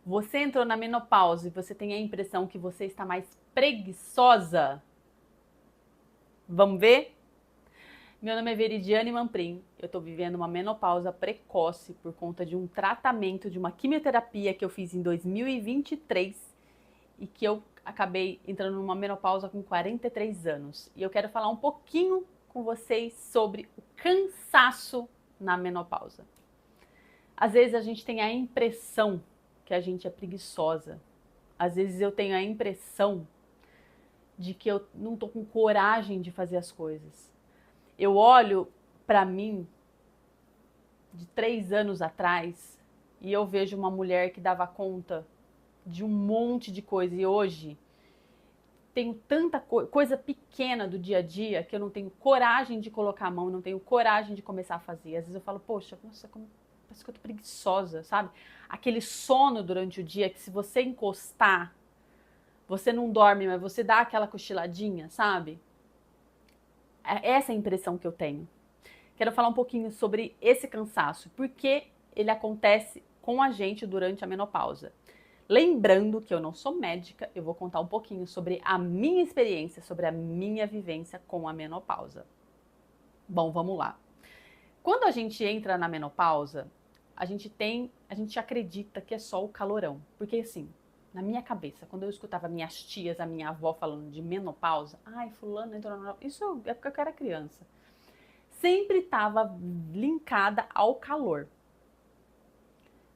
Você entrou na menopausa e você tem a impressão que você está mais preguiçosa? Vamos ver? Meu nome é Veridiane Manprim. Eu estou vivendo uma menopausa precoce por conta de um tratamento de uma quimioterapia que eu fiz em 2023 e que eu acabei entrando numa menopausa com 43 anos. E eu quero falar um pouquinho com vocês sobre o cansaço na menopausa. Às vezes a gente tem a impressão que a gente é preguiçosa. Às vezes eu tenho a impressão de que eu não tô com coragem de fazer as coisas. Eu olho para mim de 3 anos atrás e eu vejo uma mulher que dava conta de um monte de coisa e hoje tenho tanta coisa pequena do dia a dia que eu não tenho coragem de colocar a mão, não tenho coragem de começar a fazer. Às vezes eu falo, poxa, nossa, parece que eu tô preguiçosa, sabe? Aquele sono durante o dia que se você encostar, você não dorme, mas você dá aquela cochiladinha, sabe? Essa é a impressão que eu tenho. Quero falar um pouquinho sobre esse cansaço, porque ele acontece com a gente durante a menopausa. Lembrando que eu não sou médica, eu vou contar um pouquinho sobre a minha experiência, sobre a minha vivência com a menopausa. Bom, vamos lá. Quando a gente entra na menopausa, a gente acredita que é só o calorão. Porque assim, na minha cabeça, quando eu escutava minhas tias, a minha avó falando de menopausa, ai, fulano entrou na menopausa, isso é porque eu era criança. Sempre estava linkada ao calor.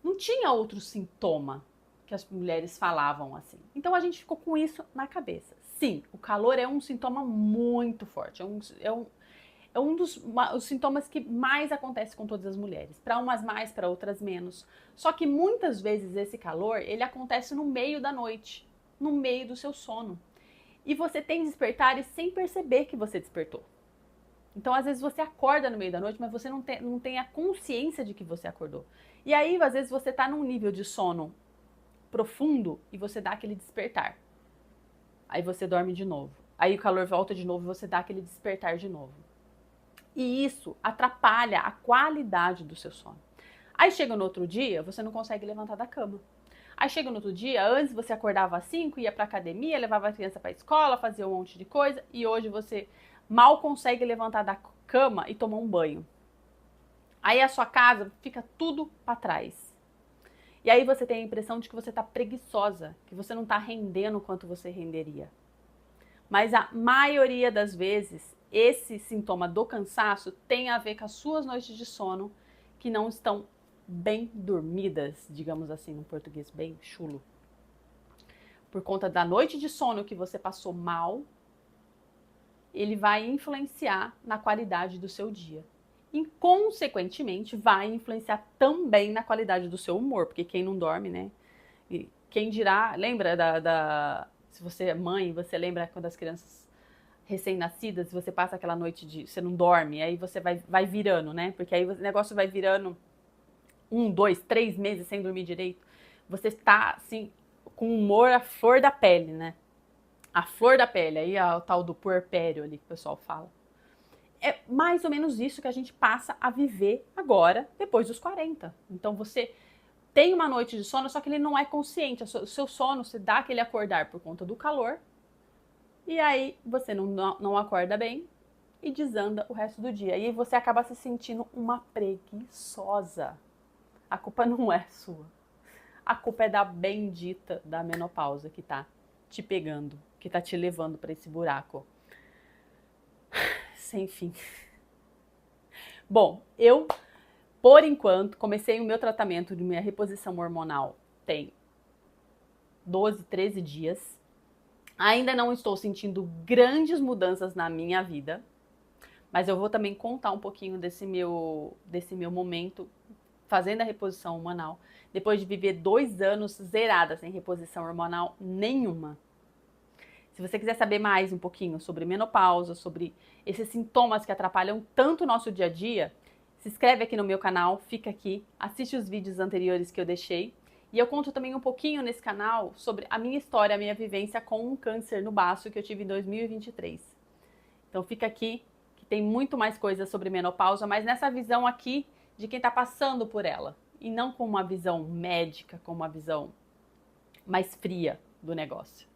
Não tinha outro sintoma que as mulheres falavam assim. Então a gente ficou com isso na cabeça. Sim, o calor é um sintoma muito forte, é um dos os sintomas que mais acontece com todas as mulheres. Para umas mais, para outras menos. Só que muitas vezes esse calor, ele acontece no meio da noite, no meio do seu sono. E você tem despertares sem perceber que você despertou. Então, às vezes, você acorda no meio da noite, mas você não tem a consciência de que você acordou. E aí, às vezes, você está num nível de sono profundo e você dá aquele despertar. Aí você dorme de novo. Aí o calor volta de novo e você dá aquele despertar de novo. E isso atrapalha a qualidade do seu sono. Aí chega no outro dia, você não consegue levantar da cama. Aí chega no outro dia, antes você acordava às 5, ia pra academia, levava a criança pra escola, fazia um monte de coisa, e hoje você mal consegue levantar da cama e tomar um banho. Aí a sua casa fica tudo pra trás. E aí você tem a impressão de que você tá preguiçosa, que você não tá rendendo o quanto você renderia. Mas a maioria das vezes, esse sintoma do cansaço tem a ver com as suas noites de sono que não estão bem dormidas, digamos assim, no português bem chulo. Por conta da noite de sono que você passou mal, ele vai influenciar na qualidade do seu dia. E, consequentemente, vai influenciar também na qualidade do seu humor, porque quem não dorme, né? E quem dirá, lembra se você é mãe, você lembra quando as crianças recém-nascidas, você passa aquela noite de, você não dorme, aí você vai virando, né? Porque aí o negócio vai virando 1, 2, 3 meses sem dormir direito. Você está, assim, com o humor à flor da pele, né? A flor da pele, aí é o tal do puerpério ali que o pessoal fala. É mais ou menos isso que a gente passa a viver agora, depois dos 40. Então você tem uma noite de sono, só que ele não é consciente. O seu sono se dá aquele acordar por conta do calor, e aí você não acorda bem e desanda o resto do dia. E aí você acaba se sentindo uma preguiçosa. A culpa não é sua. A culpa é da bendita da menopausa que tá te pegando, que tá te levando para esse buraco. Sem fim. Bom, eu, por enquanto, comecei o meu tratamento de minha reposição hormonal tem 12, 13 dias. Ainda não estou sentindo grandes mudanças na minha vida, mas eu vou também contar um pouquinho desse meu momento fazendo a reposição hormonal, depois de viver 2 anos zerada sem reposição hormonal nenhuma. Se você quiser saber mais um pouquinho sobre menopausa, sobre esses sintomas que atrapalham tanto o nosso dia a dia, se inscreve aqui no meu canal, fica aqui, assiste os vídeos anteriores que eu deixei. E eu conto também um pouquinho nesse canal sobre a minha história, a minha vivência com um câncer no baço que eu tive em 2023. Então fica aqui, que tem muito mais coisa sobre menopausa, mas nessa visão aqui de quem está passando por ela. E não com uma visão médica, com uma visão mais fria do negócio.